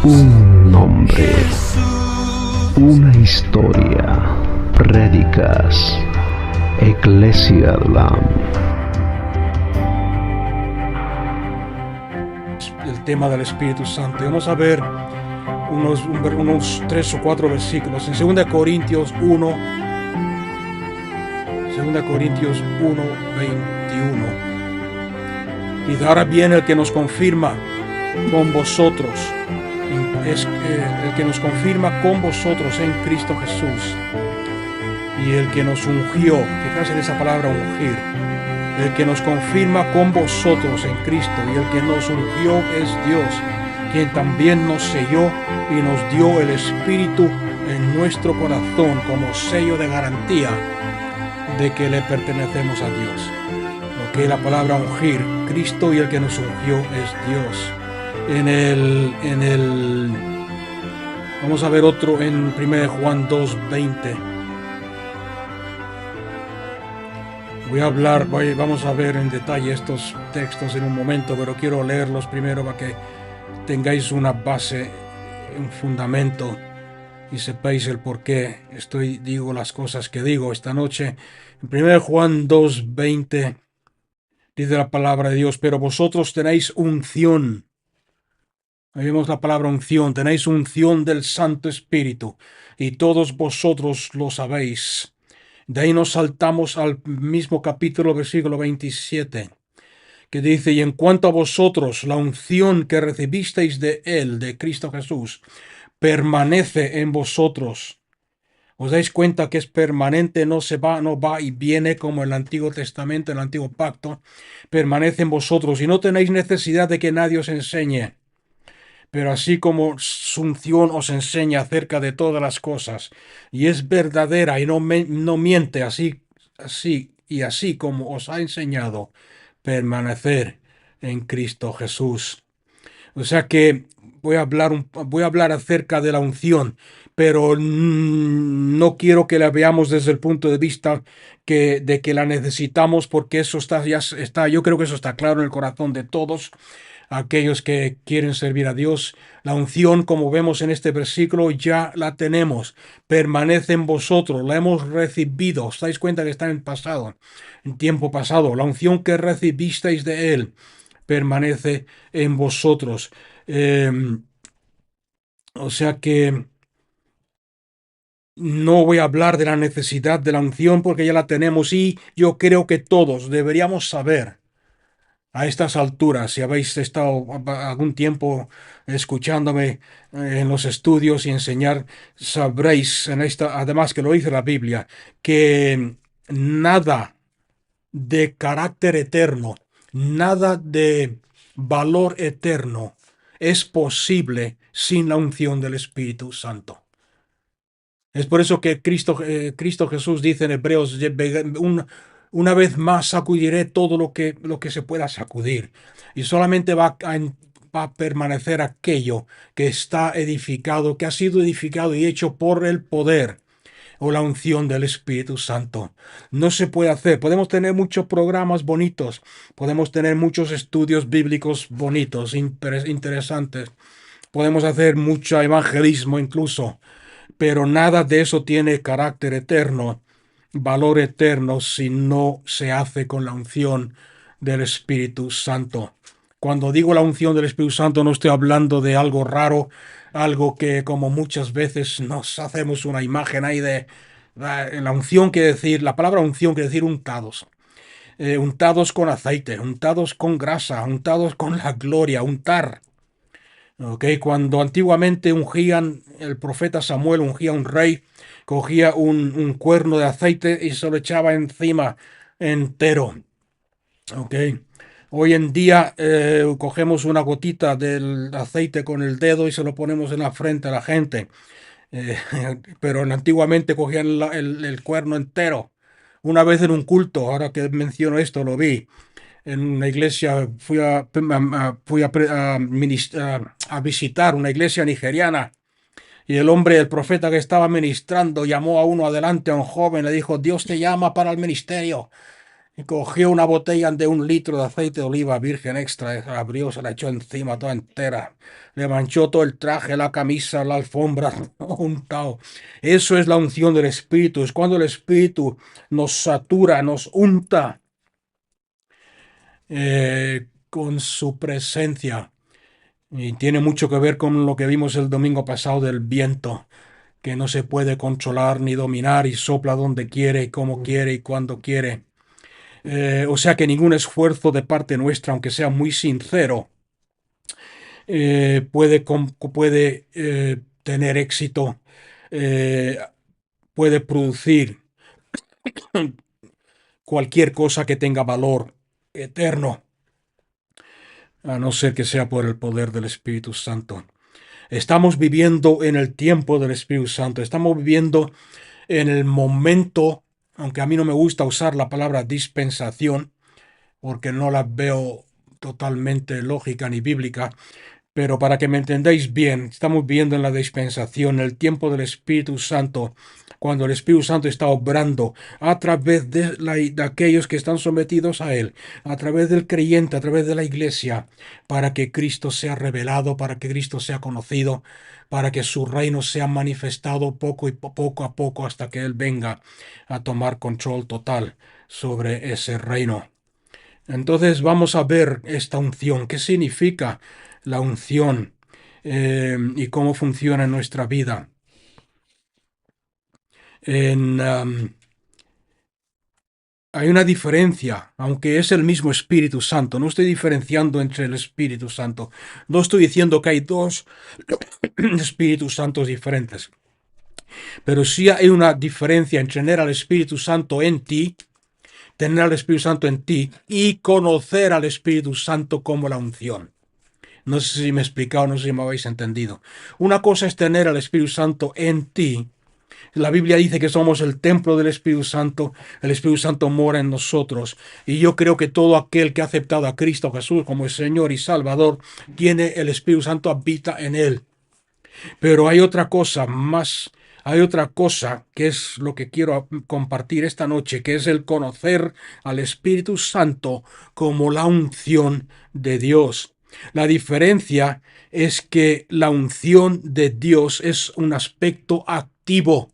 Un nombre, una historia, prédicas, Eclesia LAM. El tema del Espíritu Santo. Vamos a ver unos 3 o 4 versículos en 2 Corintios 1, 2 Corintios 1, 21. Y ahora viene el que nos confirma con vosotros, es el que nos confirma con vosotros en Cristo Jesús, y el que nos ungió. Fíjense en esa palabra ungir. El que nos confirma con vosotros en Cristo, y el que nos ungió es Dios, quien también nos selló y nos dio el Espíritu en nuestro corazón como sello de garantía de que le pertenecemos a Dios. Lo que es la palabra ungir, Cristo y el que nos ungió es Dios. Vamos a ver otro en 1 Juan 2:20. Vamos a ver en detalle estos textos en un momento, pero quiero leerlos primero para que tengáis una base, un fundamento, y sepáis el por qué digo las cosas que digo esta noche. En 1 Juan 2:20 dice la palabra de Dios: pero vosotros tenéis unción. Ahí vemos la palabra unción. Tenéis unción del Santo Espíritu, y todos vosotros lo sabéis. De ahí nos saltamos al mismo capítulo, versículo 27, que dice: y en cuanto a vosotros, la unción que recibisteis de Él, de Cristo Jesús, permanece en vosotros. ¿Os dais cuenta que es permanente? No va y viene como en el Antiguo Testamento, en el Antiguo Pacto. Permanece en vosotros, y no tenéis necesidad de que nadie os enseñe. Pero así como su unción os enseña acerca de todas las cosas, y es verdadera y no miente, así como os ha enseñado, permanecer en Cristo Jesús. O sea que voy a hablar acerca de la unción, pero no quiero que la veamos desde el punto de vista de que la necesitamos, porque eso está, yo creo que eso está claro en el corazón de todos aquellos que quieren servir a Dios. La unción, como vemos en este versículo, ya la tenemos, permanece en vosotros, la hemos recibido. ¿Os dais cuenta que está en pasado, en tiempo pasado? La unción que recibisteis de Él permanece en vosotros. O sea que no voy a hablar de la necesidad de la unción, porque ya la tenemos, y yo creo que todos deberíamos saber a estas alturas, si habéis estado algún tiempo escuchándome en los estudios y enseñar, sabréis, además que lo dice la Biblia, que nada de carácter eterno, nada de valor eterno es posible sin la unción del Espíritu Santo. Es por eso que Cristo Jesús dice en Hebreos: una vez más sacudiré todo lo que se pueda sacudir, y solamente va a permanecer aquello que está edificado, que ha sido edificado y hecho por el poder o la unción del Espíritu Santo. No se puede hacer. Podemos tener muchos programas bonitos, podemos tener muchos estudios bíblicos bonitos, interesantes, podemos hacer mucho evangelismo incluso, pero nada de eso tiene carácter eterno, valor eterno, si no se hace con la unción del Espíritu Santo. Cuando digo la unción del Espíritu Santo, no estoy hablando de algo raro, algo que, como muchas veces nos hacemos una imagen ahí de la unción, la palabra unción quiere decir untados. Untados con aceite, untados con grasa, untados con la gloria, untar. Cuando antiguamente el profeta Samuel ungía a un rey, cogía un cuerno de aceite y se lo echaba encima entero. Hoy en día cogemos una gotita del aceite con el dedo y se lo ponemos en la frente a la gente. Pero antiguamente cogían el cuerno entero. Una vez en un culto, ahora que menciono esto, lo vi en una iglesia, fui a visitar una iglesia nigeriana, y el profeta que estaba ministrando, llamó a uno adelante, a un joven, le dijo: Dios te llama para el ministerio. Y cogió una botella de 1 litro de aceite de oliva virgen extra, la abrió, se la echó encima toda entera. Le manchó todo el traje, la camisa, la alfombra, untado. Eso es la unción del Espíritu. Es cuando el Espíritu nos satura, nos unta con su presencia. Y tiene mucho que ver con lo que vimos el domingo pasado del viento, que no se puede controlar ni dominar y sopla donde quiere y como quiere y cuando quiere. O sea que ningún esfuerzo de parte nuestra, aunque sea muy sincero, puede tener éxito, eh, puede producir cualquier cosa que tenga valor eterno, a no ser que sea por el poder del Espíritu Santo. Estamos viviendo en el tiempo del Espíritu Santo, estamos viviendo en el momento, aunque a mí no me gusta usar la palabra dispensación, porque no la veo totalmente lógica ni bíblica, pero para que me entendáis bien, estamos viendo en la dispensación el tiempo del Espíritu Santo, cuando el Espíritu Santo está obrando a través de aquellos que están sometidos a Él, a través del creyente, a través de la iglesia, para que Cristo sea revelado, para que Cristo sea conocido, para que su reino sea manifestado poco a poco hasta que Él venga a tomar control total sobre ese reino. Entonces vamos a ver esta unción, qué significa la unción y cómo funciona en nuestra vida. En, hay una diferencia, aunque es el mismo Espíritu Santo. No estoy diferenciando entre el Espíritu Santo. No estoy diciendo que hay dos Espíritus Santos diferentes. Pero sí hay una diferencia entre tener al Espíritu Santo en ti, tener al Espíritu Santo en ti y conocer al Espíritu Santo como la unción. No sé si me he explicado, no sé si me habéis entendido. Una cosa es tener al Espíritu Santo en ti. La Biblia dice que somos el templo del Espíritu Santo, el Espíritu Santo mora en nosotros. Y yo creo que todo aquel que ha aceptado a Cristo Jesús como el Señor y Salvador, tiene el Espíritu Santo, habita en él. Pero hay otra cosa más, hay otra cosa que es lo que quiero compartir esta noche, que es el conocer al Espíritu Santo como la unción de Dios. La diferencia es que la unción de Dios es un aspecto activo,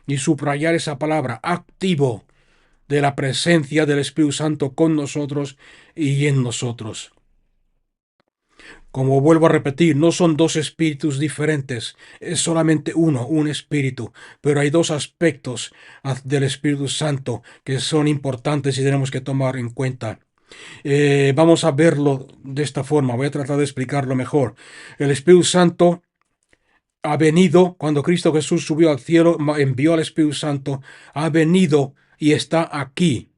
y subrayar esa palabra, activo, de la presencia del Espíritu Santo con nosotros y en nosotros. Como vuelvo a repetir, no son dos espíritus diferentes, es solamente uno, un espíritu, pero hay dos aspectos del Espíritu Santo que son importantes y tenemos que tomar en cuenta. Vamos a verlo de esta forma, voy a tratar de explicarlo mejor. El Espíritu Santo ha venido, cuando Cristo Jesús subió al cielo, envió al Espíritu Santo, ha venido y está aquí.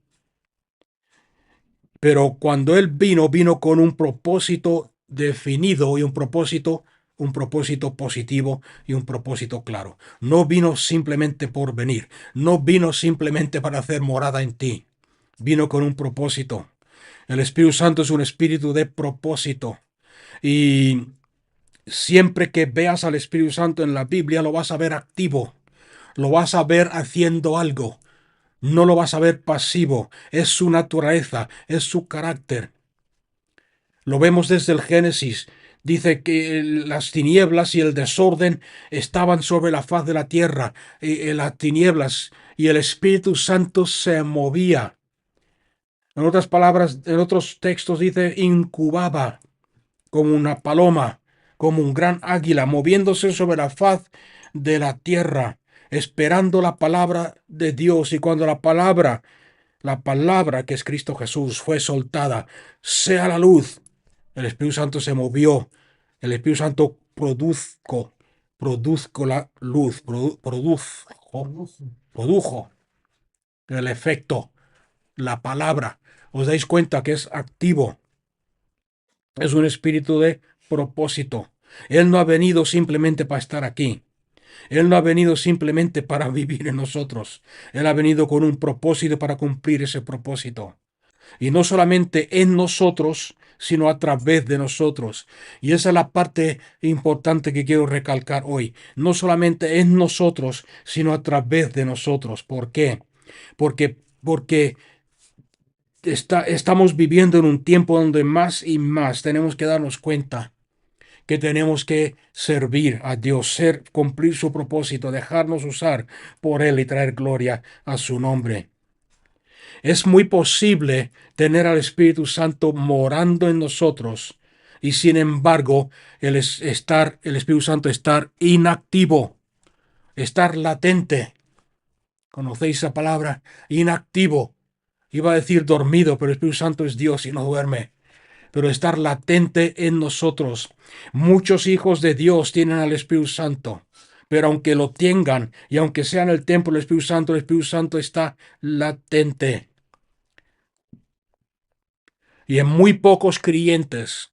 Pero cuando Él vino, vino con un propósito definido y un propósito positivo y un propósito claro. No vino simplemente por venir, no vino simplemente para hacer morada en ti, vino con un propósito. El Espíritu Santo es un espíritu de propósito y siempre que veas al Espíritu Santo en la Biblia lo vas a ver activo, lo vas a ver haciendo algo. No lo vas a ver pasivo, es su naturaleza, es su carácter. Lo vemos desde el Génesis. Dice que las tinieblas y el desorden estaban sobre la faz de la tierra, las tinieblas y el Espíritu Santo se movía. En otras palabras, en otros textos dice incubaba como una paloma, como un gran águila, moviéndose sobre la faz de la tierra, esperando la palabra de Dios. Y cuando la palabra que es Cristo Jesús fue soltada, sea la luz, el Espíritu Santo se movió, el Espíritu Santo produzco la luz, produjo el efecto, la palabra. ¿Os dais cuenta que es activo? Es un espíritu de propósito. Él no ha venido simplemente para estar aquí. Él no ha venido simplemente para vivir en nosotros. Él ha venido con un propósito para cumplir ese propósito. Y no solamente en nosotros, sino a través de nosotros. Y esa es la parte importante que quiero recalcar hoy. No solamente en nosotros, sino a través de nosotros. ¿Por qué? Porque estamos viviendo en un tiempo donde más y más tenemos que darnos cuenta que tenemos que servir a Dios, cumplir su propósito, dejarnos usar por Él y traer gloria a su nombre. Es muy posible tener al Espíritu Santo morando en nosotros y sin embargo el Espíritu Santo estar inactivo, estar latente. ¿Conocéis esa palabra? Inactivo. Iba a decir dormido, pero el Espíritu Santo es Dios y no duerme. Pero estar latente en nosotros. Muchos hijos de Dios tienen al Espíritu Santo, pero aunque lo tengan y aunque sea en el templo del Espíritu Santo está latente. Y en muy pocos creyentes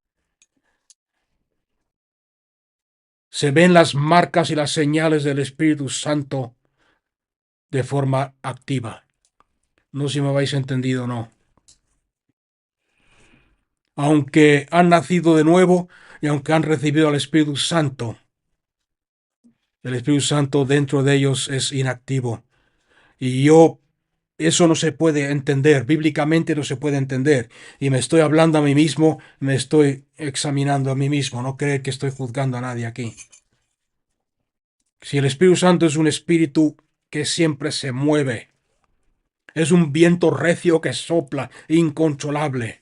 se ven las marcas y las señales del Espíritu Santo de forma activa. No sé si me habéis entendido o no. Aunque han nacido de nuevo y aunque han recibido al Espíritu Santo, el Espíritu Santo dentro de ellos es inactivo. Y eso no se puede entender, bíblicamente no se puede entender. Y me estoy hablando a mí mismo, me estoy examinando a mí mismo, no creer que estoy juzgando a nadie aquí. Si el Espíritu Santo es un espíritu que siempre se mueve, es un viento recio que sopla, incontrolable,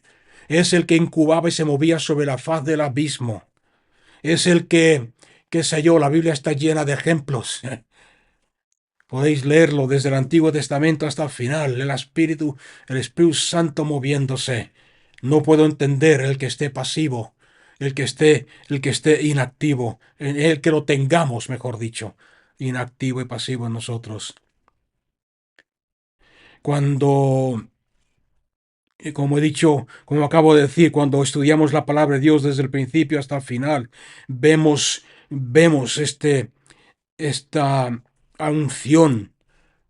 es el que incubaba y se movía sobre la faz del abismo, es el que, qué sé yo, la Biblia está llena de ejemplos. Podéis leerlo desde el Antiguo Testamento hasta el final, el Espíritu Santo moviéndose. No puedo entender el que esté pasivo, el que esté inactivo, el que lo tengamos, mejor dicho, inactivo y pasivo en nosotros. Cuando, como he dicho, como acabo de decir, cuando estudiamos la palabra de Dios desde el principio hasta el final, vemos esta unción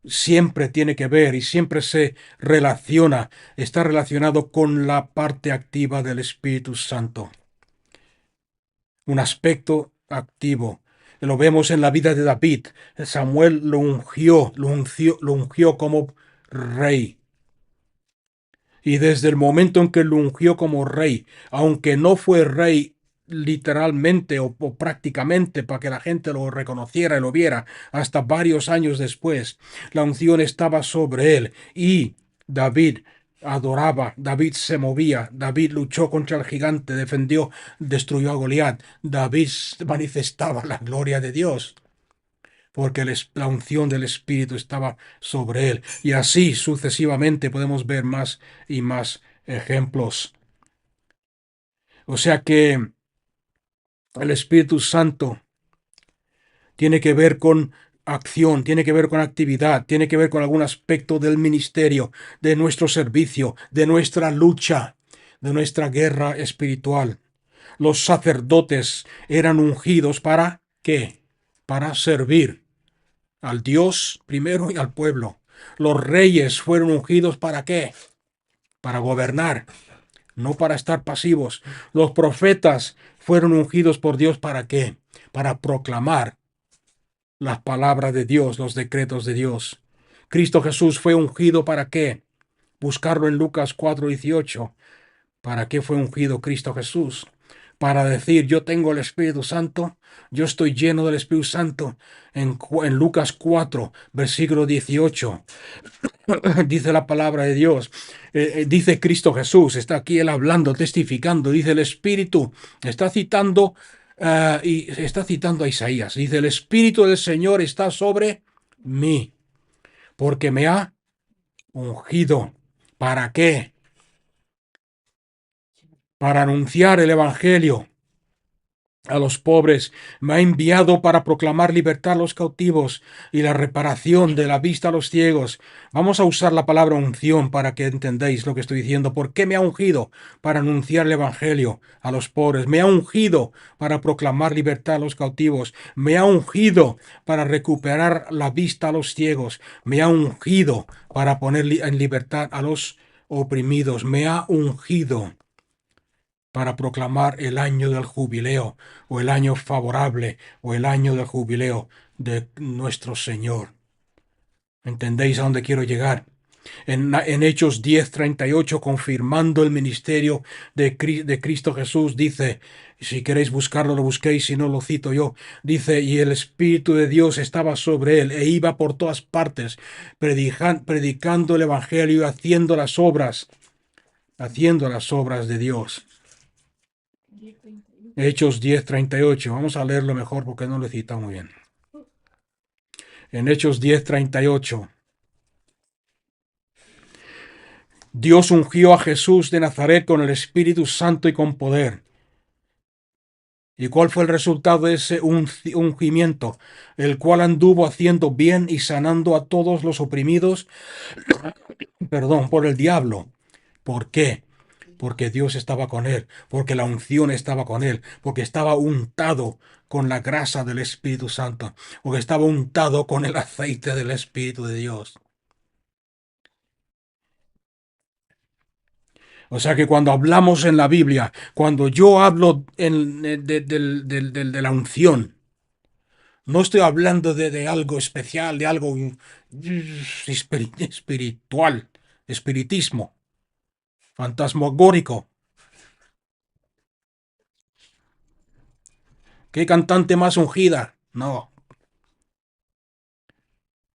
siempre tiene que ver y siempre está relacionado con la parte activa del Espíritu Santo. Un aspecto activo. Lo vemos en la vida de David. Samuel lo ungió como rey. Y desde el momento en que lo ungió como rey, aunque no fue rey literalmente o prácticamente para que la gente lo reconociera y lo viera, hasta varios años después, la unción estaba sobre él y David adoraba, David se movía, David luchó contra el gigante, destruyó a Goliat, David manifestaba la gloria de Dios porque la unción del Espíritu estaba sobre él. Y así sucesivamente podemos ver más y más ejemplos. O sea que el Espíritu Santo tiene que ver con acción, tiene que ver con actividad, tiene que ver con algún aspecto del ministerio, de nuestro servicio, de nuestra lucha, de nuestra guerra espiritual. Los sacerdotes eran ungidos ¿para qué? Para servir al Dios primero y al pueblo. Los reyes fueron ungidos ¿para qué? Para gobernar, no para estar pasivos. Los profetas fueron ungidos por Dios ¿para qué? Para proclamar las palabras de Dios, los decretos de Dios. Cristo Jesús fue ungido ¿para qué? Buscarlo en Lucas 4:18. ¿Para qué fue ungido Cristo Jesús? Para decir, yo tengo el Espíritu Santo, yo estoy lleno del Espíritu Santo. En Lucas 4, versículo 18, dice la palabra de Dios, dice Cristo Jesús, está aquí él hablando, testificando, dice el Espíritu, está citando a Isaías, dice, el Espíritu del Señor está sobre mí, porque me ha ungido. ¿Para qué? Para anunciar el Evangelio a los pobres, me ha enviado para proclamar libertad a los cautivos y la reparación de la vista a los ciegos. Vamos a usar la palabra unción para que entendáis lo que estoy diciendo. ¿Por qué me ha ungido? Para anunciar el Evangelio a los pobres. Me ha ungido para proclamar libertad a los cautivos. Me ha ungido para recuperar la vista a los ciegos. Me ha ungido para poner en libertad a los oprimidos. Me ha ungido para proclamar el año del jubileo, o el año favorable, o el año del jubileo de nuestro Señor. ¿Entendéis a dónde quiero llegar? En Hechos 10:38, confirmando el ministerio de Cristo Jesús, dice, si queréis buscarlo, lo busquéis, si no lo cito yo, dice, y el Espíritu de Dios estaba sobre él, e iba por todas partes, predicando el Evangelio y haciendo las obras de Dios. Hechos 10:38, vamos a leerlo mejor porque no lo he citado muy bien. En Hechos 10:38. Dios ungió a Jesús de Nazaret con el Espíritu Santo y con poder. ¿Y cuál fue el resultado de ese ungimiento? El cual anduvo haciendo bien y sanando a todos los oprimidos, por el diablo. ¿Por qué? Porque Dios estaba con él, porque la unción estaba con él, porque estaba untado con la grasa del Espíritu Santo, porque estaba untado con el aceite del Espíritu de Dios. O sea que cuando hablamos en la Biblia, cuando yo hablo de la unción, no estoy hablando de algo especial, de algo espiritual, espiritismo, fantasmagórico. ¿Qué cantante más ungida? No.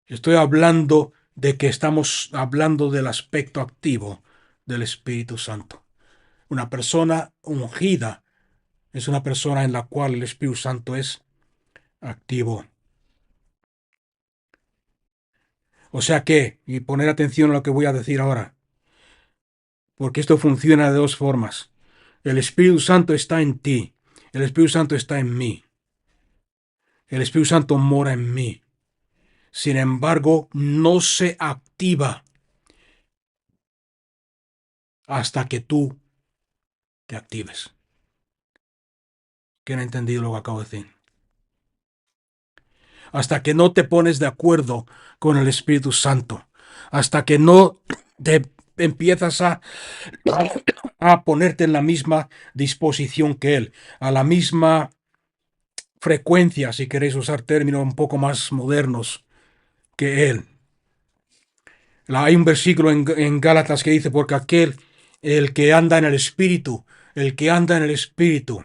Estoy hablando de que estamos hablando del aspecto activo del Espíritu Santo. Una persona ungida es una persona en la cual el Espíritu Santo es activo. O sea que, y poner atención a lo que voy a decir ahora, porque esto funciona de dos formas. El Espíritu Santo está en ti, el Espíritu Santo está en mí, el Espíritu Santo mora en mí. Sin embargo, no se activa hasta que tú te actives. ¿Quién ha entendido lo que acabo de decir? Hasta que no te pones de acuerdo con el Espíritu Santo, hasta que no te empiezas a ponerte en la misma disposición que Él, a la misma frecuencia, si queréis usar términos un poco más modernos que Él. Hay un versículo en Gálatas que dice, porque el que anda en el Espíritu, el que anda en el Espíritu,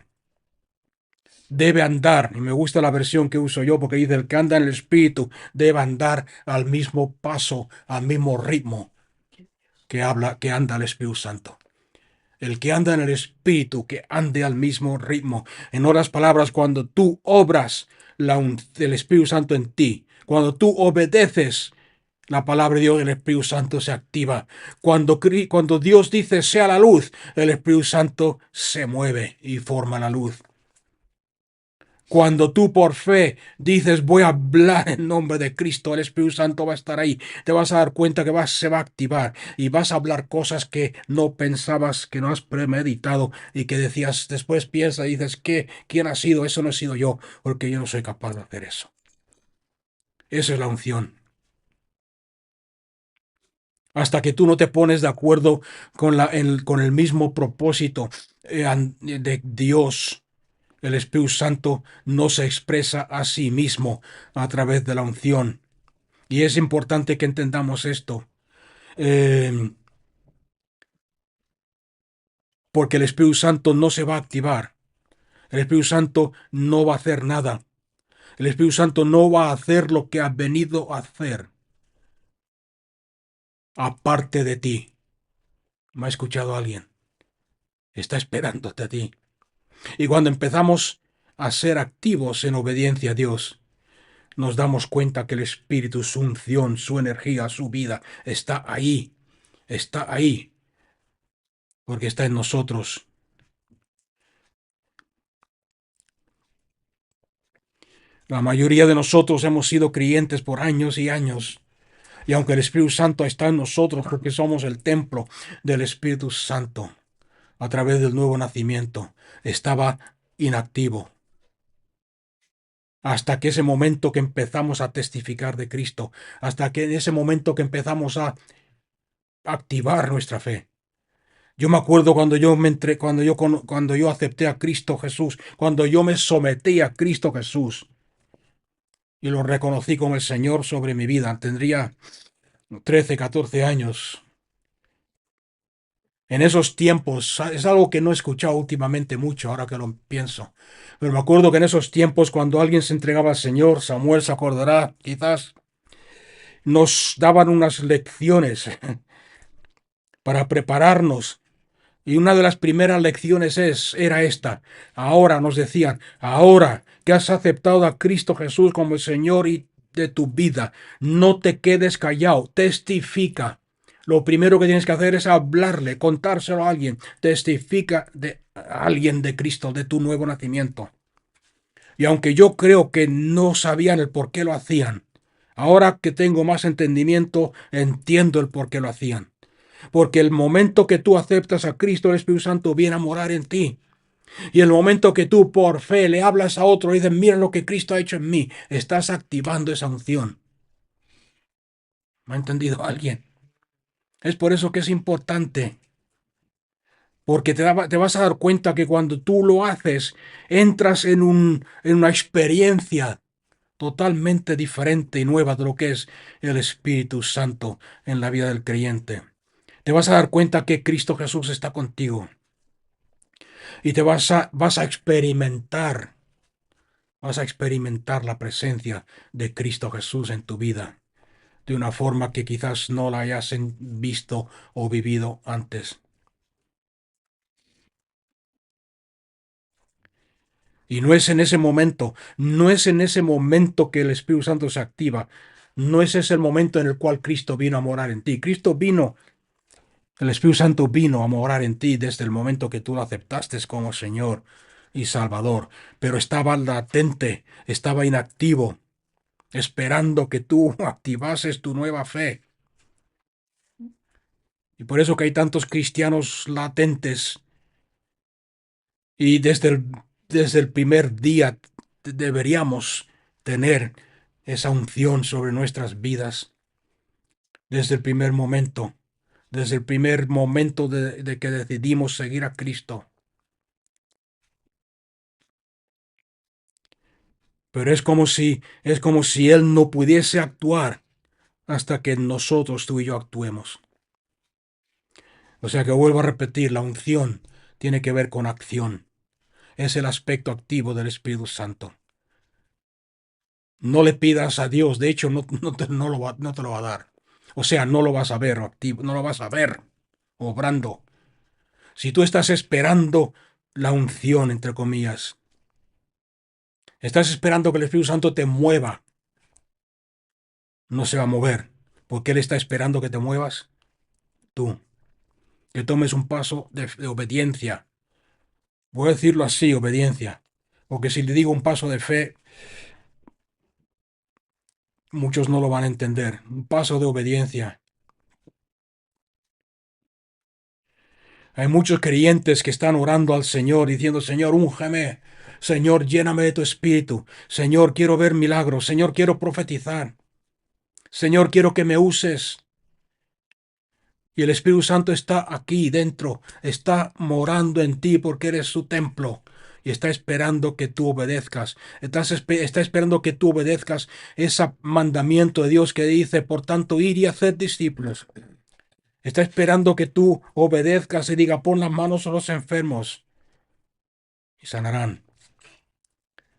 debe andar, y me gusta la versión que uso yo, porque dice, el que anda en el Espíritu debe andar al mismo paso, al mismo ritmo que anda el Espíritu Santo. El que anda en el Espíritu, que ande al mismo ritmo. En otras palabras, cuando tú obras el Espíritu Santo en ti, cuando tú obedeces la palabra de Dios, el Espíritu Santo se activa. Cuando Dios dice sea la luz, el Espíritu Santo se mueve y forma la luz. Cuando tú por fe dices voy a hablar en nombre de Cristo, el Espíritu Santo va a estar ahí. Te vas a dar cuenta que se va a activar y vas a hablar cosas que no pensabas, que no has premeditado y que decías, después piensas y dices, ¿quién ha sido? Eso no he sido yo, porque yo no soy capaz de hacer eso. Esa es la unción. Hasta que tú no te pones de acuerdo con el mismo propósito de Dios. El Espíritu Santo no se expresa a sí mismo a través de la unción. Y es importante que entendamos esto. Porque el Espíritu Santo no se va a activar. El Espíritu Santo no va a hacer nada. El Espíritu Santo no va a hacer lo que ha venido a hacer aparte de ti. ¿Me ha escuchado alguien? Está esperándote a ti. Y cuando empezamos a ser activos en obediencia a Dios, nos damos cuenta que el Espíritu, su unción, su energía, su vida está ahí, porque está en nosotros. La mayoría de nosotros hemos sido creyentes por años y años, y aunque el Espíritu Santo está en nosotros, porque somos el templo del Espíritu Santo, a través del nuevo nacimiento, estaba inactivo. Hasta que ese momento que empezamos a testificar de Cristo, hasta que en ese momento que empezamos a activar nuestra fe. Yo me acuerdo cuando yo acepté a Cristo Jesús, cuando yo me sometí a Cristo Jesús y lo reconocí como el Señor sobre mi vida. Tendría 13, 14 años. En esos tiempos, es algo que no he escuchado últimamente mucho, ahora que lo pienso. Pero me acuerdo que en esos tiempos, cuando alguien se entregaba al Señor, Samuel se acordará, quizás, nos daban unas lecciones para prepararnos. Y una de las primeras lecciones era esta. Ahora nos decían, ahora que has aceptado a Cristo Jesús como el Señor y de tu vida, no te quedes callado, testifica. Lo primero que tienes que hacer es hablarle, contárselo a alguien. Testifica de a alguien de Cristo, de tu nuevo nacimiento. Y aunque yo creo que no sabían el por qué lo hacían, ahora que tengo más entendimiento, entiendo el por qué lo hacían. Porque el momento que tú aceptas a Cristo, el Espíritu Santo viene a morar en ti. Y el momento que tú por fe le hablas a otro y dices, mira lo que Cristo ha hecho en mí, estás activando esa unción. ¿Me ha entendido alguien? Es por eso que es importante. Porque te vas a dar cuenta que cuando tú lo haces, entras en una experiencia totalmente diferente y nueva de lo que es el Espíritu Santo en la vida del creyente. Te vas a dar cuenta que Cristo Jesús está contigo. Y vas a experimentar la presencia de Cristo Jesús en tu vida de una forma que quizás no la hayas visto o vivido antes. Y no es en ese momento que el Espíritu Santo se activa, no ese es el momento en el cual Cristo vino a morar en ti. El Espíritu Santo vino a morar en ti desde el momento que tú lo aceptaste como Señor y Salvador, pero estaba latente, estaba inactivo, esperando que tú activases tu nueva fe. Y por eso que hay tantos cristianos latentes y desde el primer día deberíamos tener esa unción sobre nuestras vidas, desde el primer momento, de que decidimos seguir a Cristo. Pero es como si Él no pudiese actuar hasta que nosotros, tú y yo, actuemos. O sea que vuelvo a repetir, la unción tiene que ver con acción. Es el aspecto activo del Espíritu Santo. No le pidas a Dios, de hecho, no te lo va a dar. O sea, no lo vas a ver activo, no lo vas a ver obrando. Si tú estás esperando la unción, entre comillas, estás esperando que el Espíritu Santo te mueva, no se va a mover, porque Él está esperando que te muevas tú, que tomes un paso de obediencia. Voy a decirlo así, obediencia, porque si le digo un paso de fe, muchos no lo van a entender. Un paso de obediencia. Hay muchos creyentes que están orando al Señor diciendo, Señor, úngeme. Señor, lléname de tu espíritu. Señor, quiero ver milagros. Señor, quiero profetizar. Señor, quiero que me uses. Y el Espíritu Santo está aquí dentro, está morando en ti porque eres su templo. Y está esperando que tú obedezcas. Está esperando que tú obedezcas ese mandamiento de Dios que dice, por tanto, ir y hacer discípulos. Está esperando que tú obedezcas y diga, pon las manos a los enfermos y sanarán.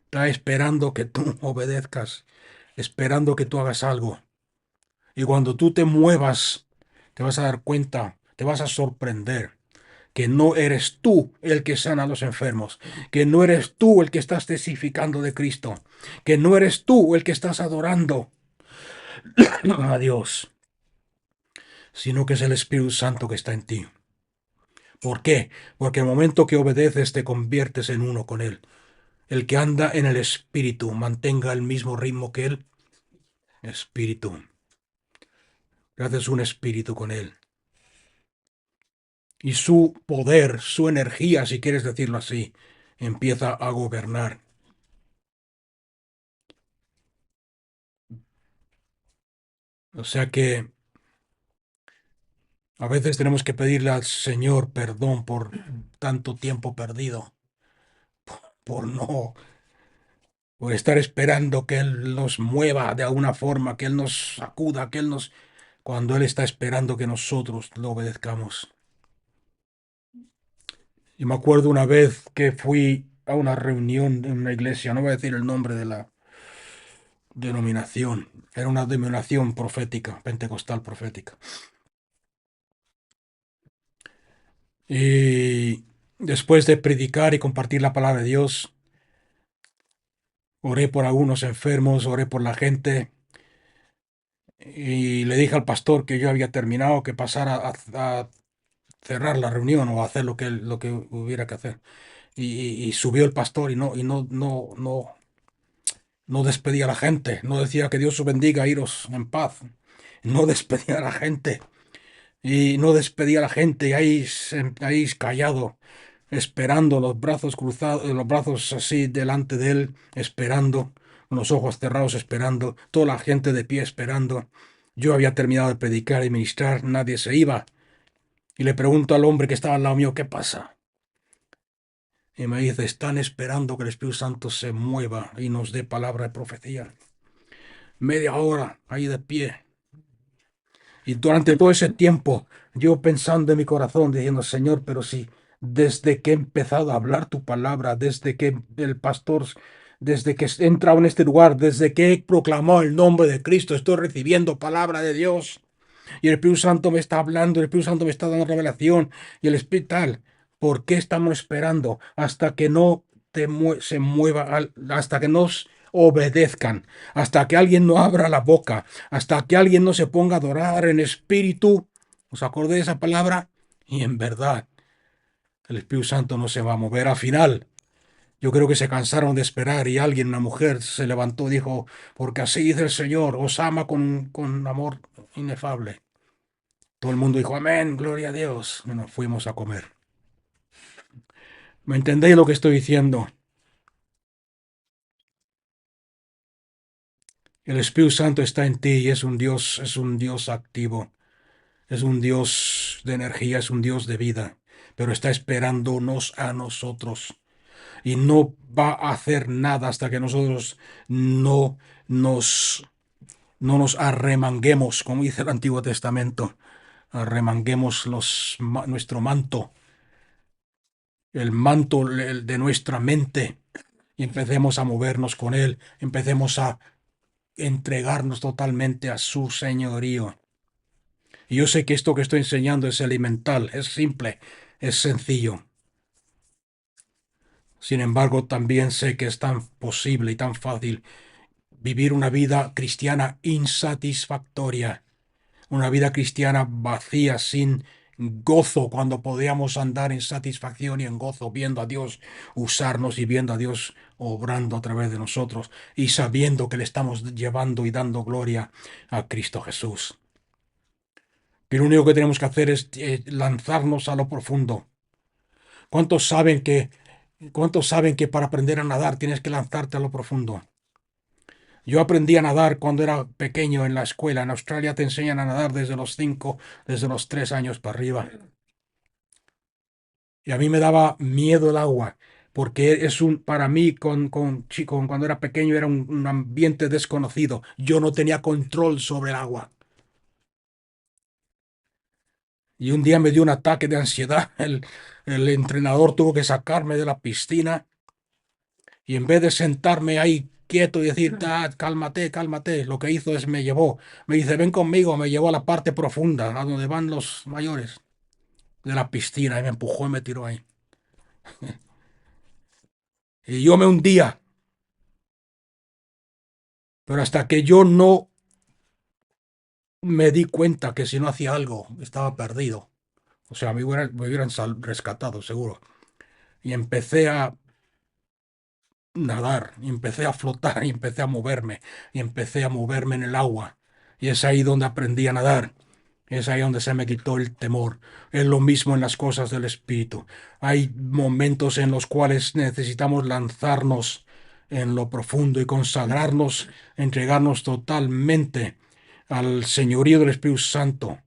Está esperando que tú obedezcas, esperando que tú hagas algo. Y cuando tú te muevas, te vas a dar cuenta, te vas a sorprender que no eres tú el que sana a los enfermos, que no eres tú el que estás testificando de Cristo, que no eres tú el que estás adorando a Dios, sino que es el Espíritu Santo que está en ti. ¿Por qué? Porque el momento que obedeces te conviertes en uno con Él. El que anda en el Espíritu mantenga el mismo ritmo que Él. Espíritu. Haces un espíritu con Él. Y su poder, su energía, si quieres decirlo así, empieza a gobernar. O sea que a veces tenemos que pedirle al Señor perdón por tanto tiempo perdido, por no, por estar esperando que Él nos mueva de alguna forma, que Él nos sacuda, que Él nos... cuando Él está esperando que nosotros lo obedezcamos. Y me acuerdo una vez que fui a una reunión en una iglesia, no voy a decir el nombre de la denominación, era una denominación profética, pentecostal profética. Y después de predicar y compartir la palabra de Dios, oré por algunos enfermos, oré por la gente y le dije al pastor que yo había terminado, que pasara a cerrar la reunión o a hacer lo que hubiera que hacer. Y subió el pastor y no despedía a la gente, no decía que Dios os bendiga, iros en paz. No despedía a la gente y no despedía a la gente y ahí callado, esperando, los brazos cruzados, los brazos así delante de él, esperando, con los ojos cerrados, esperando, toda la gente de pie esperando. Yo había terminado de predicar y ministrar, nadie se iba. Y le pregunto al hombre que estaba al lado mío, ¿qué pasa? Y me dice, están esperando que el Espíritu Santo se mueva y nos dé palabra de profecía. Media hora ahí de pie. Y durante todo ese tiempo, yo pensando en mi corazón, diciendo, Señor, pero si desde que he empezado a hablar tu palabra, desde que el pastor, desde que he entrado en este lugar, desde que he proclamado el nombre de Cristo, estoy recibiendo palabra de Dios. Y el Espíritu Santo me está hablando, el Espíritu Santo me está dando revelación, y el Espíritu tal. ¿Por qué estamos esperando hasta que no se mueva, hasta que nos obedezcan, hasta que alguien no abra la boca, hasta que alguien no se ponga a adorar en espíritu? ¿Os acordé de esa palabra? Y en verdad, el Espíritu Santo no se va a mover al final. Yo creo que se cansaron de esperar y alguien, una mujer, se levantó y dijo, porque así dice el Señor, os ama con amor inefable. Todo el mundo dijo, amén, gloria a Dios. Y nos fuimos a comer. ¿Me entendéis lo que estoy diciendo? El Espíritu Santo está en ti y es un Dios activo, es un Dios de energía, es un Dios de vida, pero está esperándonos a nosotros y no va a hacer nada hasta que nosotros no nos, no nos arremanguemos, como dice el Antiguo Testamento, arremanguemos nuestro manto, el manto de nuestra mente y empecemos a movernos con Él, empecemos a entregarnos totalmente a su señorío. Y yo sé que esto que estoy enseñando es elemental, es simple, es sencillo. Sin embargo, también sé que es tan posible y tan fácil vivir una vida cristiana insatisfactoria, una vida cristiana vacía, sin gozo, cuando podíamos andar en satisfacción y en gozo, viendo a Dios usarnos y viendo a Dios obrando a través de nosotros y sabiendo que le estamos llevando y dando gloria a Cristo Jesús. Que lo único que tenemos que hacer es lanzarnos a lo profundo. ¿Cuántos saben que, cuántos saben que para aprender a nadar tienes que lanzarte a lo profundo? Yo aprendí a nadar cuando era pequeño en la escuela. En Australia te enseñan a nadar desde los 5, desde los 3 años para arriba. Y a mí me daba miedo el agua, porque para mí, cuando era pequeño, era un ambiente desconocido. Yo no tenía control sobre el agua. Y un día me dio un ataque de ansiedad. El entrenador tuvo que sacarme de la piscina y en vez de sentarme ahí quieto y decir, cálmate, cálmate, lo que hizo es me dice, ven conmigo, me llevó a la parte profunda, a donde van los mayores de la piscina y me empujó y me tiró ahí. Y yo me hundía, pero hasta que yo no me di cuenta que si no hacía algo estaba perdido. O sea, me hubieran rescatado, seguro. Y empecé a nadar, y empecé a flotar, y empecé a moverme, y empecé a moverme en el agua. Y es ahí donde aprendí a nadar. Es ahí donde se me quitó el temor. Es lo mismo en las cosas del Espíritu. Hay momentos en los cuales necesitamos lanzarnos en lo profundo y consagrarnos, entregarnos totalmente al señorío del Espíritu Santo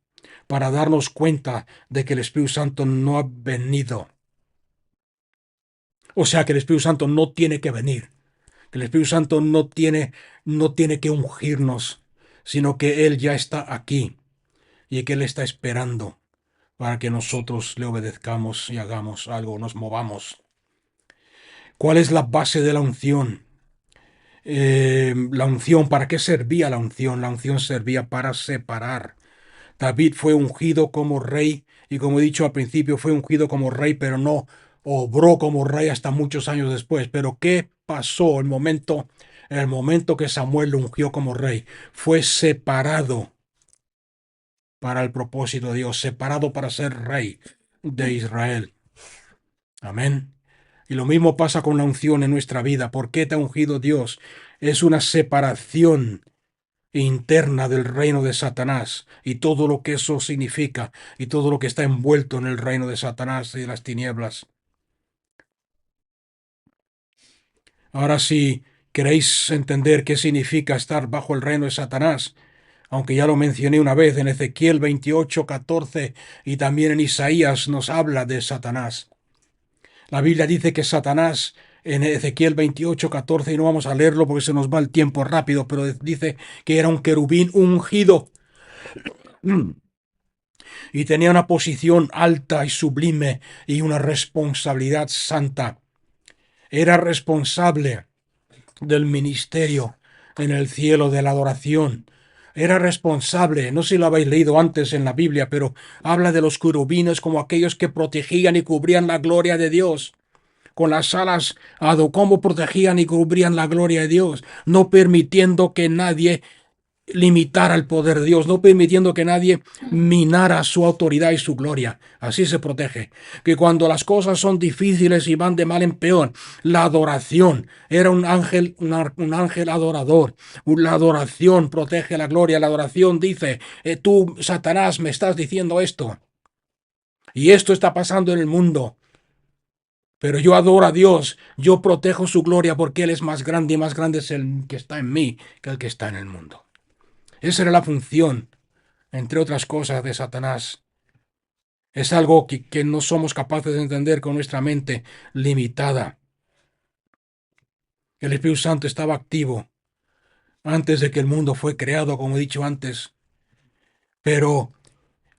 para darnos cuenta de que el Espíritu Santo no ha venido. O sea, que el Espíritu Santo no tiene que venir. Que el Espíritu Santo no tiene que ungirnos, sino que Él ya está aquí. y que Él está esperando para que nosotros le obedezcamos y hagamos algo, nos movamos. ¿Cuál es la base de la unción? La unción, ¿para qué servía la unción? La unción servía para separar. David fue ungido como rey y como he dicho al principio, fue ungido como rey, pero no obró como rey hasta muchos años después. Pero ¿qué pasó en el momento que Samuel lo ungió como rey? Fue separado para el propósito de Dios, separado para ser rey de Israel. Amén. Y lo mismo pasa con la unción en nuestra vida. ¿Por qué te ha ungido Dios? Es una separación interna del reino de Satanás y todo lo que eso significa y todo lo que está envuelto en el reino de Satanás y de las tinieblas. Ahora, si queréis entender qué significa estar bajo el reino de Satanás, aunque ya lo mencioné una vez en Ezequiel 28:14 y también en Isaías nos habla de Satanás. La Biblia dice que Satanás en Ezequiel 28:14, y no vamos a leerlo porque se nos va el tiempo rápido, pero dice que era un querubín ungido y tenía una posición alta y sublime y una responsabilidad santa. Era responsable del ministerio en el cielo de la adoración. Era responsable, no sé si lo habéis leído antes en la Biblia, pero habla de los querubines como aquellos que protegían y cubrían la gloria de Dios. Con las alas, cómo protegían y cubrían la gloria de Dios, no permitiendo que nadie limitara el poder de Dios, no permitiendo que nadie minara su autoridad y su gloria. Así se protege. Que cuando las cosas son difíciles y van de mal en peor, la adoración era un ángel, un ángel adorador. La adoración protege la gloria. La adoración dice, tú, Satanás, me estás diciendo esto. Y esto está pasando en el mundo. Pero yo adoro a Dios, yo protejo su gloria porque Él es más grande y más grande es el que está en mí que el que está en el mundo. Esa era la función, entre otras cosas, de Satanás. Es algo que no somos capaces de entender con nuestra mente limitada. El Espíritu Santo estaba activo antes de que el mundo fue creado, como he dicho antes. Pero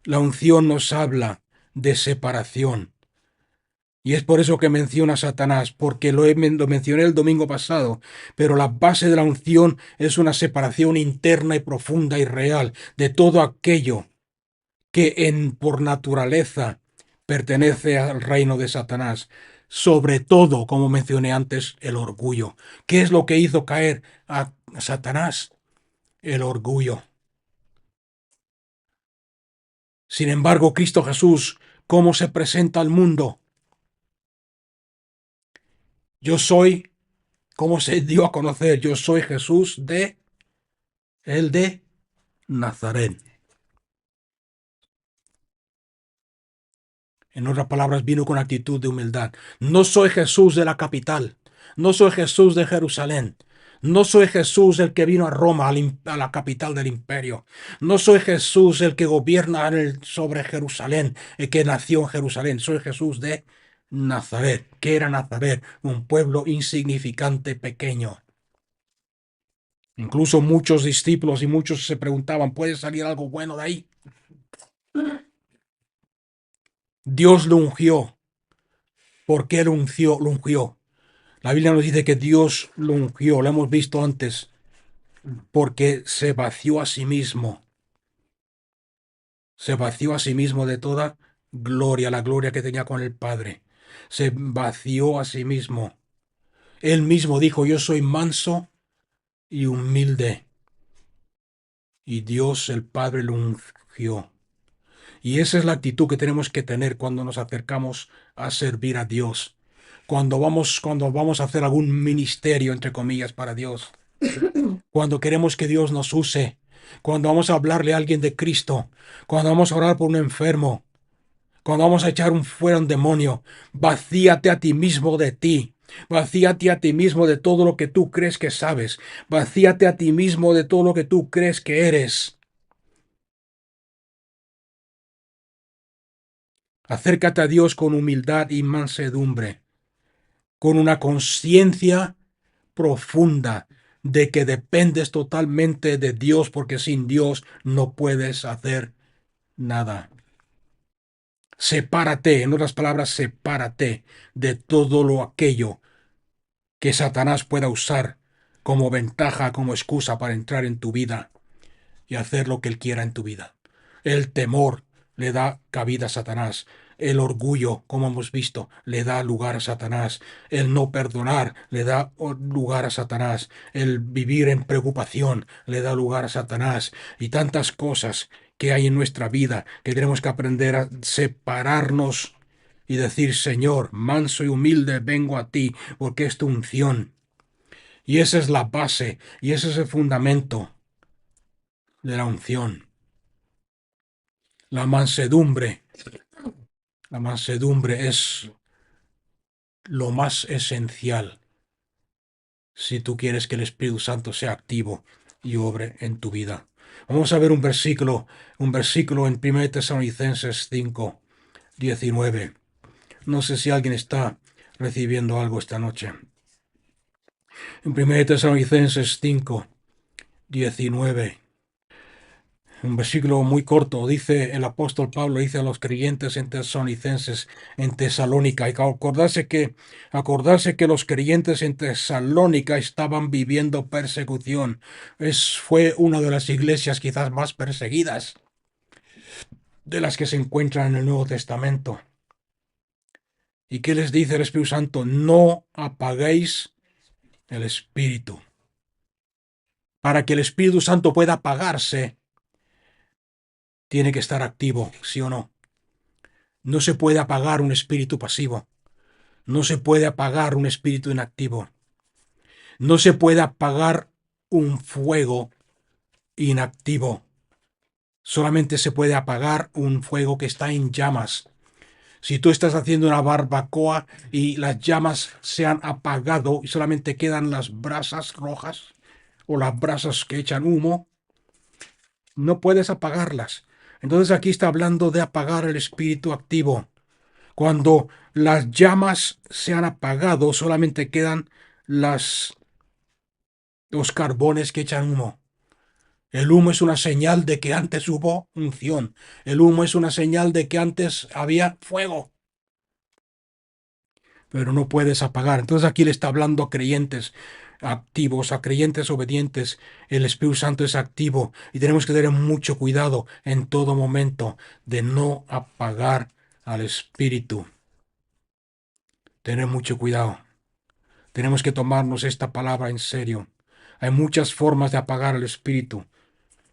la unción nos habla de separación. Y es por eso que menciona a Satanás, porque lo mencioné el domingo pasado, pero la base de la unción es una separación interna y profunda y real de todo aquello que por naturaleza pertenece al reino de Satanás. Sobre todo, como mencioné antes, el orgullo. ¿Qué es lo que hizo caer a Satanás? El orgullo. Sin embargo, Cristo Jesús, ¿cómo se presenta al mundo? Yo soy, ¿cómo se dio a conocer? Yo soy Jesús el de Nazaret. En otras palabras, vino con actitud de humildad. No soy Jesús de la capital. No soy Jesús de Jerusalén. No soy Jesús el que vino a Roma, a la capital del imperio. No soy Jesús el que gobierna sobre Jerusalén, el que nació en Jerusalén. Soy Jesús de Nazaret. ¿Qué era Nazaret? Un pueblo insignificante, pequeño. Incluso muchos discípulos y muchos se preguntaban, ¿puede salir algo bueno de ahí? Dios lo ungió. ¿Por qué lo ungió? La Biblia nos dice que Dios lo ungió, lo hemos visto antes, porque se vació a sí mismo. Se vació a sí mismo de toda gloria, la gloria que tenía con el Padre. Se vació a sí mismo. Él mismo dijo, yo soy manso y humilde. Y Dios el Padre lo ungió. Y esa es la actitud que tenemos que tener cuando nos acercamos a servir a Dios. Cuando vamos a hacer algún ministerio, entre comillas, para Dios. Cuando queremos que Dios nos use. Cuando vamos a hablarle a alguien de Cristo. Cuando vamos a orar por un enfermo. Cuando vamos a echar fuera un demonio. Vacíate a ti mismo de ti. Vacíate a ti mismo de todo lo que tú crees que sabes. Vacíate a ti mismo de todo lo que tú crees que eres. Acércate a Dios con humildad y mansedumbre, con una conciencia profunda de que dependes totalmente de Dios, porque sin Dios no puedes hacer nada. Sepárate, en otras palabras, sepárate de todo lo aquello que Satanás pueda usar como ventaja, como excusa para entrar en tu vida y hacer lo que él quiera en tu vida. El temor le da cabida a Satanás. El orgullo, como hemos visto, le da lugar a Satanás. El no perdonar le da lugar a Satanás. El vivir en preocupación le da lugar a Satanás. Y tantas cosas que hay en nuestra vida que tenemos que aprender a separarnos y decir, Señor, manso y humilde vengo a ti, porque es tu unción. Y esa es la base, y ese es el fundamento de la unción. La mansedumbre. La mansedumbre es lo más esencial si tú quieres que el Espíritu Santo sea activo y obre en tu vida. Vamos a ver un versículo en 1 Tesalonicenses 5, 19. No sé si alguien está recibiendo algo esta noche. En 1 Tesalonicenses 5, 19. Un versículo muy corto, dice el apóstol Pablo, dice a los creyentes en Tesalonicenses, en Tesalónica, hay que acordarse que los creyentes en Tesalónica estaban viviendo persecución. Fue una de las iglesias quizás más perseguidas de las que se encuentran en el Nuevo Testamento. ¿Y qué les dice el Espíritu Santo? No apaguéis el Espíritu. Para que el Espíritu Santo pueda apagarse, tiene que estar activo, ¿sí o no? No se puede apagar un espíritu pasivo. No se puede apagar un espíritu inactivo. No se puede apagar un fuego inactivo. Solamente se puede apagar un fuego que está en llamas. Si tú estás haciendo una barbacoa y las llamas se han apagado y solamente quedan las brasas rojas o las brasas que echan humo, no puedes apagarlas. Entonces aquí está hablando de apagar el espíritu activo. Cuando las llamas se han apagado, solamente quedan los carbones que echan humo. El humo es una señal de que antes hubo unción. El humo es una señal de que antes había fuego. Pero no puedes apagar. Entonces aquí le está hablando a creyentes activos, a creyentes obedientes. El Espíritu Santo es activo y tenemos que tener mucho cuidado en todo momento de no apagar al Espíritu. Tener mucho cuidado. Tenemos que tomarnos esta palabra en serio. Hay muchas formas de apagar el espíritu.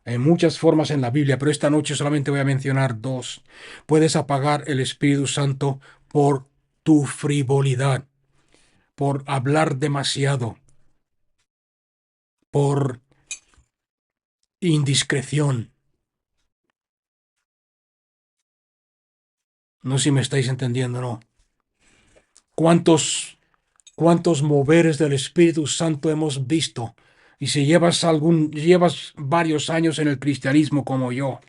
Hay muchas formas en la Biblia, pero esta noche solamente voy a mencionar dos. Puedes apagar el Espíritu Santo por tu frivolidad, por hablar demasiado, por indiscreción. No sé si me estáis entendiendo, ¿no? ¿Cuántos moveres del Espíritu Santo hemos visto? Y si llevas varios años en el cristianismo como yo,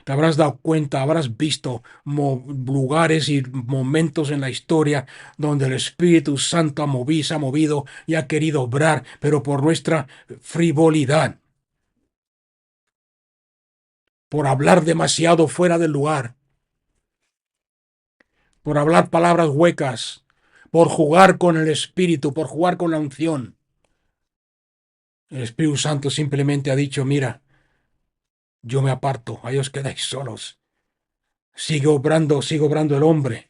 te habrás dado cuenta, habrás visto lugares y momentos en la historia donde el Espíritu Santo se ha movido y ha querido obrar, pero por nuestra frivolidad, por hablar demasiado fuera del lugar, por hablar palabras huecas, por jugar con el Espíritu, por jugar con la unción. El Espíritu Santo simplemente ha dicho, mira, yo me aparto, ahí os quedáis solos. Sigue obrando el hombre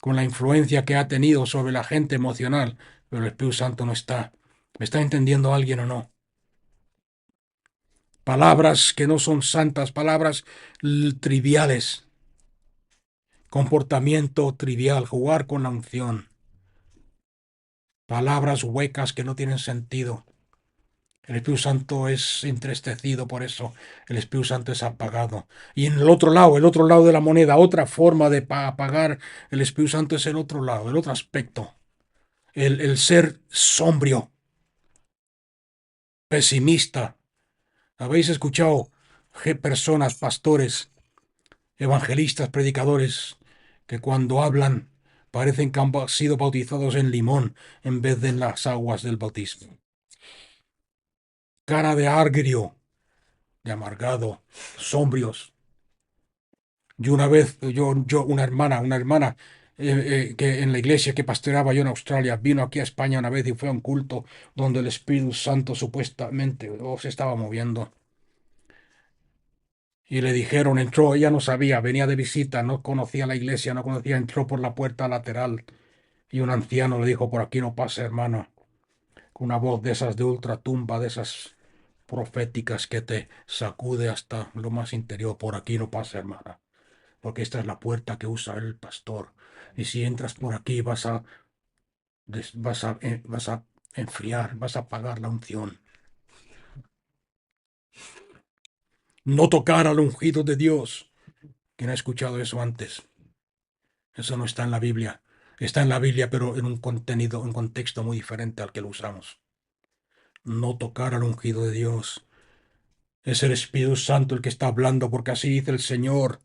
con la influencia que ha tenido sobre la gente emocional, pero el Espíritu Santo no está. ¿Me está entendiendo alguien o no? Palabras que no son santas, palabras triviales, comportamiento trivial, jugar con la unción, palabras huecas que no tienen sentido. El Espíritu Santo es entristecido por eso. El Espíritu Santo es apagado. Y en el otro lado de la moneda, otra forma de apagar el Espíritu Santo es el otro lado, el otro aspecto. El ser sombrío, pesimista. ¿Habéis escuchado personas, pastores, evangelistas, predicadores, que cuando hablan parecen que han sido bautizados en limón en vez de en las aguas del bautismo? Cara de agrio, de amargado, sombrios. Yo una vez, una hermana que en la iglesia que pastoreaba yo en Australia, vino aquí a España una vez y fue a un culto donde el Espíritu Santo supuestamente se estaba moviendo. Y le dijeron, entró, ella no sabía, venía de visita, no conocía la iglesia, no conocía, entró por la puerta lateral. Y un anciano le dijo, por aquí no pasa, hermano, con una voz de esas de ultratumba, de esas proféticas que te sacude hasta lo más interior, por aquí no pasa, hermana, porque esta es la puerta que usa el pastor. Y si entras por aquí vas a enfriar, vas a apagar la unción. No tocar al ungido de Dios. ¿Quién ha escuchado eso antes? Eso no está en la Biblia. Está en la Biblia, pero en un contenido, un contexto muy diferente al que lo usamos. No tocar al ungido de Dios. Es el Espíritu Santo el que está hablando, porque así dice el Señor.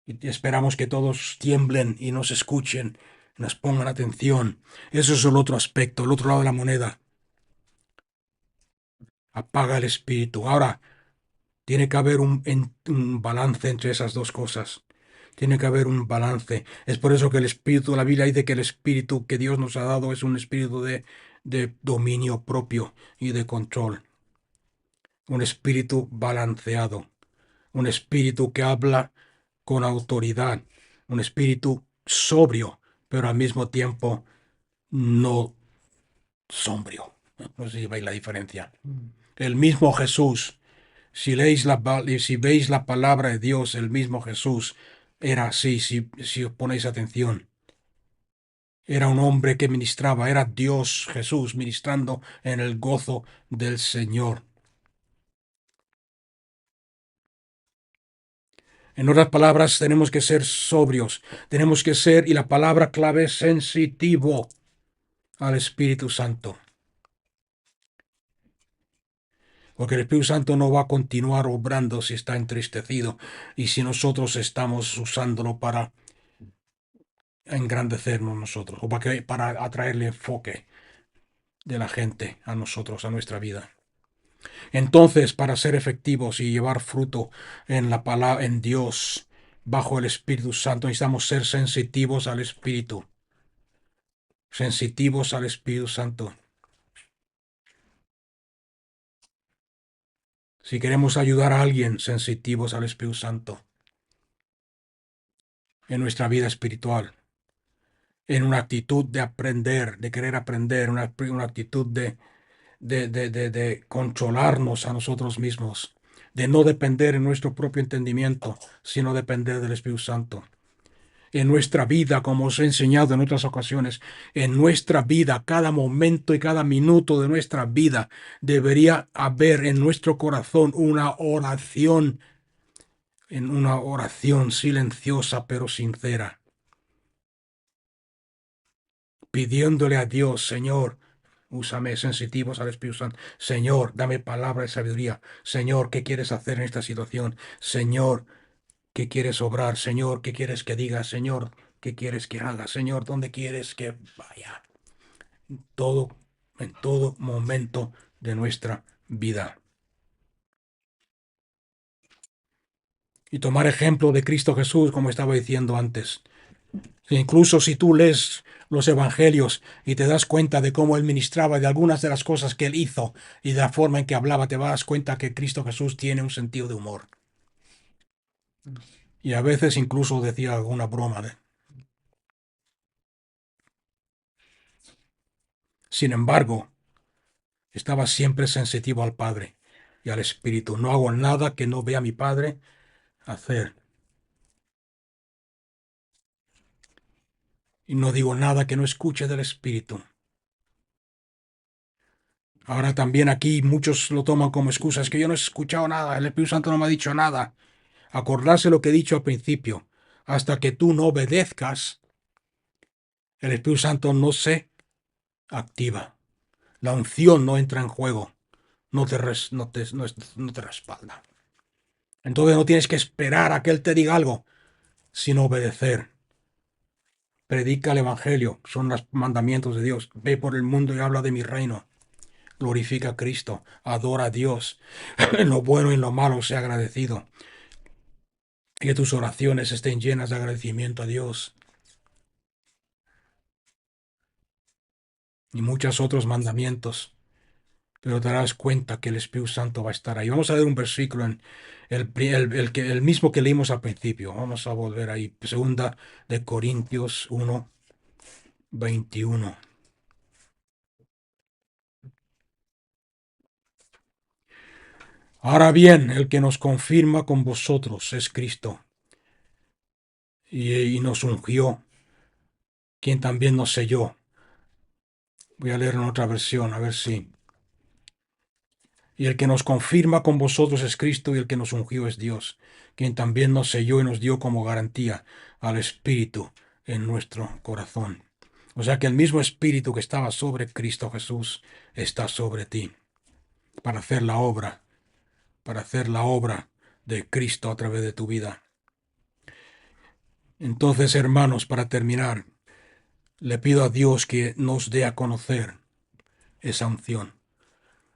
Y esperamos que todos tiemblen y nos escuchen, nos pongan atención. Eso es el otro aspecto, el otro lado de la moneda. Apaga el espíritu. Ahora, tiene que haber un balance entre esas dos cosas. Tiene que haber un balance. Es por eso que el espíritu, la Biblia dice que el espíritu que Dios nos ha dado es un espíritu de dominio propio y de control. Un espíritu balanceado. Un espíritu que habla con autoridad. Un espíritu sobrio, pero al mismo tiempo no sombrio. No sé si veis la diferencia. El mismo Jesús. Si veis la palabra de Dios, el mismo Jesús era así, si os ponéis atención. Era un hombre que ministraba, era Dios Jesús ministrando en el gozo del Señor. En otras palabras, tenemos que ser sobrios, tenemos que ser, y la palabra clave es sensitivo al Espíritu Santo. Porque el Espíritu Santo no va a continuar obrando si está entristecido y si nosotros estamos usándolo para engrandecernos nosotros o para atraerle enfoque de la gente a nosotros, a nuestra vida. Entonces, para ser efectivos y llevar fruto en la palabra, en Dios, bajo el Espíritu Santo, necesitamos ser sensitivos al Espíritu. Sensitivos al Espíritu Santo. Si queremos ayudar a alguien, sensitivos al Espíritu Santo en nuestra vida espiritual, en una actitud de aprender, de querer aprender, una actitud de controlarnos a nosotros mismos, de no depender en nuestro propio entendimiento, sino depender del Espíritu Santo. En nuestra vida, como os he enseñado en otras ocasiones, en nuestra vida, cada momento y cada minuto de nuestra vida, debería haber en nuestro corazón una oración silenciosa pero sincera, pidiéndole a Dios, Señor, úsame sensitivos al Espíritu Santo. Señor, dame palabra de sabiduría. Señor, ¿qué quieres hacer en esta situación? Señor, ¿qué quieres obrar? Señor, ¿qué quieres que diga? Señor, ¿qué quieres que haga? Señor, ¿dónde quieres que vaya? Todo, en todo momento de nuestra vida. Y tomar ejemplo de Cristo Jesús, como estaba diciendo antes. Incluso si tú lees los evangelios y te das cuenta de cómo él ministraba, de algunas de las cosas que él hizo y de la forma en que hablaba, te das cuenta que Cristo Jesús tiene un sentido de humor. Y a veces incluso decía alguna broma. Sin embargo, estaba siempre sensitivo al Padre y al Espíritu. No hago nada que no vea a mi Padre hacer. Y no digo nada que no escuche del Espíritu. Ahora también aquí muchos lo toman como excusa. Es que yo no he escuchado nada, el Espíritu Santo no me ha dicho nada. Acordarse lo que he dicho al principio. Hasta que tú no obedezcas, el Espíritu Santo no se activa. La unción no entra en juego. No te respalda. Entonces no tienes que esperar a que Él te diga algo, sino obedecer. Predica el Evangelio, son los mandamientos de Dios. Ve por el mundo y habla de mi reino. Glorifica a Cristo, adora a Dios. En lo bueno y en lo malo sea agradecido. que tus oraciones estén llenas de agradecimiento a Dios. Y muchos otros mandamientos. Pero te darás cuenta que el Espíritu Santo va a estar ahí. Vamos a ver un versículo en el mismo que leímos al principio. Vamos a volver ahí. Segunda de Corintios 1, 21. Ahora bien, el que nos confirma con vosotros es Cristo, y nos ungió, quien también nos selló. Voy a leer en otra versión, a ver si. Y el que nos confirma con vosotros es Cristo, y el que nos ungió es Dios, quien también nos selló y nos dio como garantía al Espíritu en nuestro corazón. O sea que el mismo Espíritu que estaba sobre Cristo Jesús está sobre ti, para hacer la obra de Cristo a través de tu vida. Entonces, hermanos, para terminar, le pido a Dios que nos dé a conocer esa unción,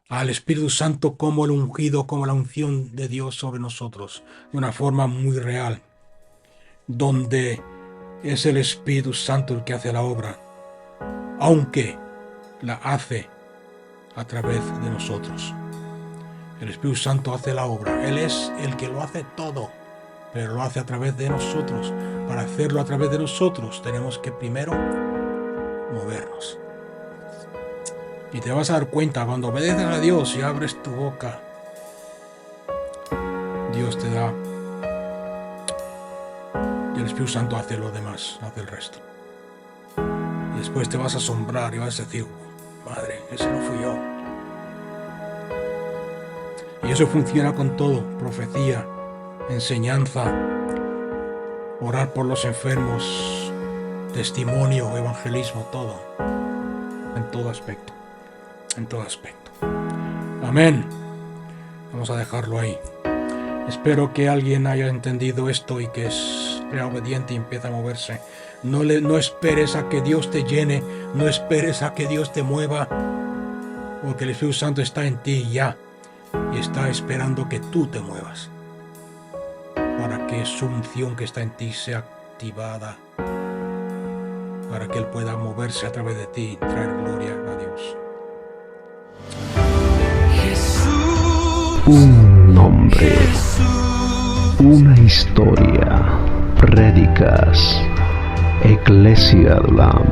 al Espíritu Santo como el ungido, como la unción de Dios sobre nosotros, de una forma muy real, donde es el Espíritu Santo el que hace la obra, aunque la hace a través de nosotros. El Espíritu Santo hace la obra, Él es el que lo hace todo, pero lo hace a través de nosotros. Para hacerlo a través de nosotros tenemos que primero movernos. Y te vas a dar cuenta, cuando obedeces a Dios y abres tu boca, Dios te da, y el Espíritu Santo hace lo demás, hace el resto. Y después te vas a asombrar y vas a decir, madre, ese no fui yo. Y eso funciona con todo: profecía, enseñanza, orar por los enfermos, testimonio, evangelismo, todo. En todo aspecto. En todo aspecto. Amén. Vamos a dejarlo ahí. Espero que alguien haya entendido esto y que sea obediente y empiece a moverse. No esperes a que Dios te llene, no esperes a que Dios te mueva, porque el Espíritu Santo está en ti ya y está esperando que tú te muevas, para que su unción que está en ti sea activada, para que Él pueda moverse a través de ti y traer gloria a Dios. Un nombre, una historia, prédicas, Eclesia Lam.